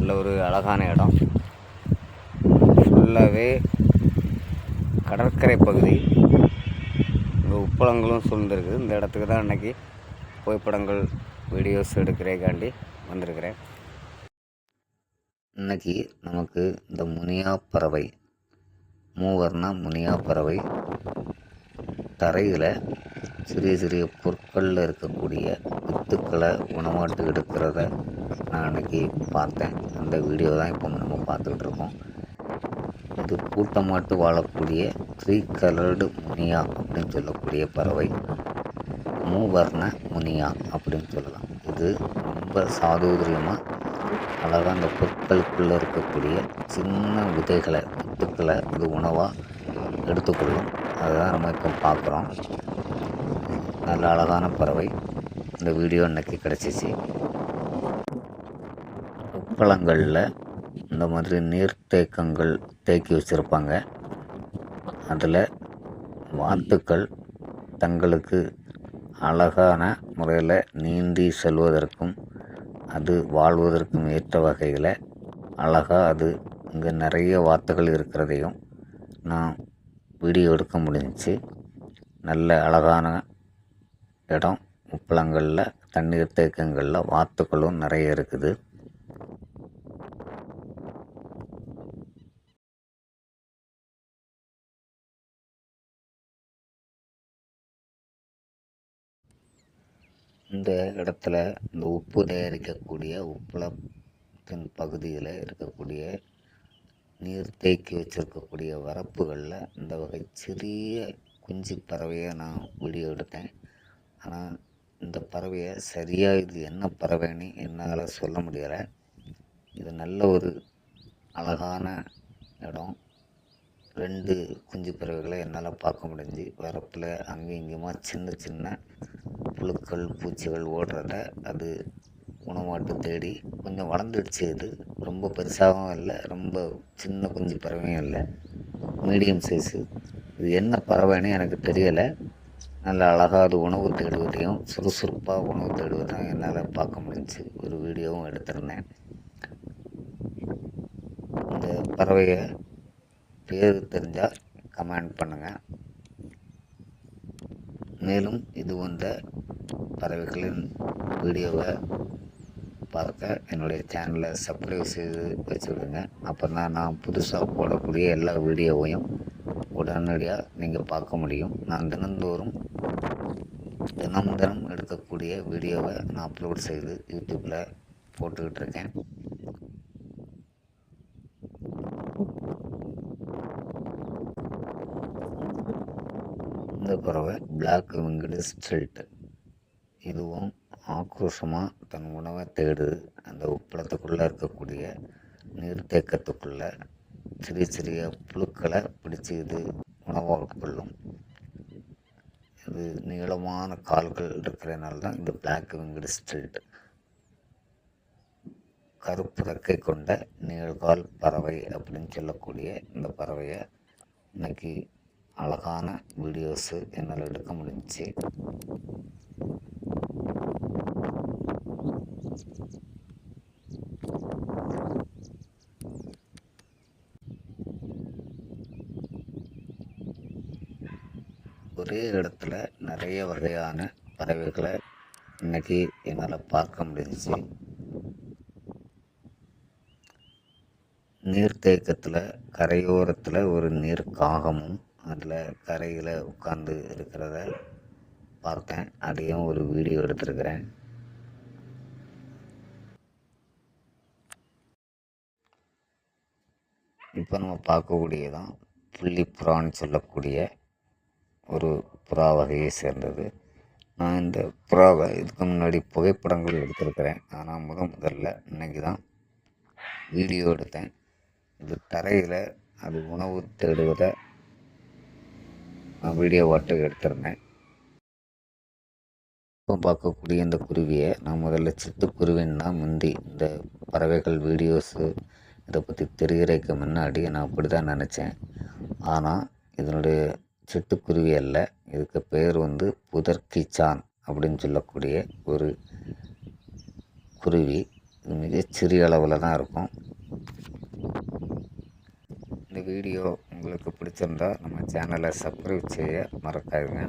நல்ல ஒரு அழகான இடம். ஃபுல்லாகவே கடற்கரை பகுதி. இங்கே உப்பளங்களும் சூழ்ந்துருக்குது. இந்த இடத்துக்கு தான் இன்றைக்கி புகைப்படங்கள் வீடியோஸ் எடுக்கிறேக்காண்டி வந்திருக்கிறேன். இன்றைக்கி நமக்கு இந்த முனியா பறவை, மூவர்ண முனியா பறவை தரையில் சிறிய சிறிய பொருட்களில் இருக்கக்கூடிய வித்துக்களை உணவாட்டு எடுக்கிறத நான் அன்றைக்கி பார்த்தேன். அந்த வீடியோ தான் இப்போ நம்ம பார்த்துக்கிட்டு இருக்கோம். இது கூட்டமாட்டு வாழக்கூடிய 3 கலர்டு முனியா அப்படின்னு சொல்லக்கூடிய பறவை, மூவர்ண முனியா அப்படின்னு சொல்லலாம். இது ரொம்ப சாதுரியமாக அழகாக அந்த பொருட்களுக்குள்ளே இருக்கக்கூடிய சின்ன விதைகளை, வித்துக்களை இது உணவாக எடுத்துக்கொள்ளும். அதுதான் நம்ம இப்போ பார்க்குறோம். நல்ல அழகான பறவை. இந்த வீடியோ இன்றைக்கி கிடச்சிச்சு. உப்பளங்களில் இந்த மாதிரி நீர்த்தேக்கங்கள் தேக்கி வச்சுருப்பாங்க. அதில் வாத்துக்கள் தங்களுக்கு அழகான முறையில் நீந்தி செல்வதற்கும் அது வாழ்வதற்கும் ஏற்ற வகையில் அழகாக அது இங்கே நிறைய வாத்துகள் இருக்கிறதையும் நான் வீடியோ எடுக்க முடிஞ்சிச்சு. நல்ல அழகான இடம். உப்பளங்களில் தண்ணீர் தேக்கங்களில் வாத்துக்களும் நிறைய இருக்குது. இந்த இடத்துல இந்த உப்பு தயாரிக்கக்கூடிய உப்பளத்தின் பகுதியில் இருக்கக்கூடிய நீர் தேக்கி வச்சுருக்கக்கூடிய வரப்புகளில் இந்த வகை சிறிய குஞ்சு பறவையை நான் வீடியோ எடுத்தேன். ஆனால் இந்த பறவையை சரியாக இது என்ன பறவைன்னு என்னால் சொல்ல முடியலை. இது நல்ல ஒரு அழகான இடம். 2 குஞ்சு பறவைகளை என்னால் பார்க்க முடிஞ்சு. வரப்பில் அங்கேயும் இங்கேயுமா சின்ன சின்ன புழுக்கள் பூச்சிகள் ஓடுறத அது உணவாட்டு தேடி கொஞ்சம் வளர்ந்துடுச்சு. இது ரொம்ப பெருசாகவும் இல்லை, ரொம்ப சின்ன குஞ்சு பறவையும் இல்லை, மீடியம் சைஸு. இது என்ன பறவைன்னு எனக்கு தெரியலை. நல்ல அழகாக அது உணவு தேடுவதையும் சுறுசுறுப்பாக உணவு தேடுவதையும் என்னால் பார்க்க முடிஞ்சிச்சு. ஒரு வீடியோவும் எடுத்திருந்தேன். இந்த பறவையை பேர் தெரிஞ்சால் கமெண்ட் பண்ணுங்கள். மேலும் இது போன்ற பறவைகளின் வீடியோவை பார்க்க என்னுடைய சேனலை சப்ஸ்கிரைப் செய்து வச்சுவிடுங்க. அப்போ தான் நான் புதுசாக போடக்கூடிய எல்லா வீடியோவையும் உடனடியாக நீங்கள் பார்க்க முடியும். நான் தினம் எடுக்கக்கூடிய வீடியோவை நான் அப்லோட் செய்து யூடியூப்பில் போட்டுக்கிட்டு இருக்கேன். இந்த பறவை பிளாக் விங்கடு ஸ்ட்ரெயிட். இதுவும் ஆக்ரோஷமாக தன் உணவை தேடுது. அந்த உப்பளத்துக்குள்ளே இருக்கக்கூடிய நீர்த்தேக்கத்துக்குள்ளே சிறிய சிறிய புழுக்களை பிடிச்சி இது உணவாக கொள்ளும். இது நீளமான கால்கள் இருக்கிறதுனால தான் இந்த பிளாக் விங்கடு ஸ்ட்ரெயிட். கருப்பு ரெக்கை கொண்ட நீள்கால் பறவை அப்படின்னு சொல்லக்கூடிய இந்த பறவையை இன்னைக்கு அழகான வீடியோஸு என்னால் எடுக்க முடிஞ்சிச்சு. ஒரே இடத்துல நிறைய வகையான பறவைகளை இன்றைக்கி என்னால் பார்க்க முடிஞ்சிச்சு. நீர்த்தேக்கத்தில் கரையோரத்தில் ஒரு நீர் காகமும் அதில் கரையில் உட்கார்ந்து இருக்கிறத பார்த்தேன். அதையும் ஒரு வீடியோ எடுத்திருக்கிறேன். இப்போ நம்ம பார்க்கக்கூடியதான் புள்ளிப்புறான்னு சொல்லக்கூடிய ஒரு புறா வகையை சேர்ந்தது. நான் இந்த புறாவை இதுக்கு முன்னாடி புகைப்படங்கள் எடுத்திருக்கிறேன். ஆனால் முதல்ல இன்றைக்கி தான் வீடியோ எடுத்தேன். இது தரையில் அது உணவு தேடுவதை நான் வீடியோ வாட்டு எடுத்திருந்தேன். இப்போ பார்க்கக்கூடிய இந்த குருவியை நான் முதல்ல சிட்டுக்குருவின்னா முந்தி இந்த பறவைகள் வீடியோஸு இதை பற்றி தெரிகிறதுக்கு முன்னாடி நான் அப்படி தான் நினச்சேன். ஆனால் இதனுடைய சிட்டுக்குருவி அல்ல. இதுக்கு பேர் புதர்கிச்சான் அப்படின்னு சொல்லக்கூடிய ஒரு குருவி. இது மிகச்சிறிய அளவில் தான் இருக்கும். இந்த வீடியோ உங்களுக்கு பிடிச்சிருந்தா நம்ம சேனலை சப்ஸ்கிரைப் செய்ய மறக்காதுங்க.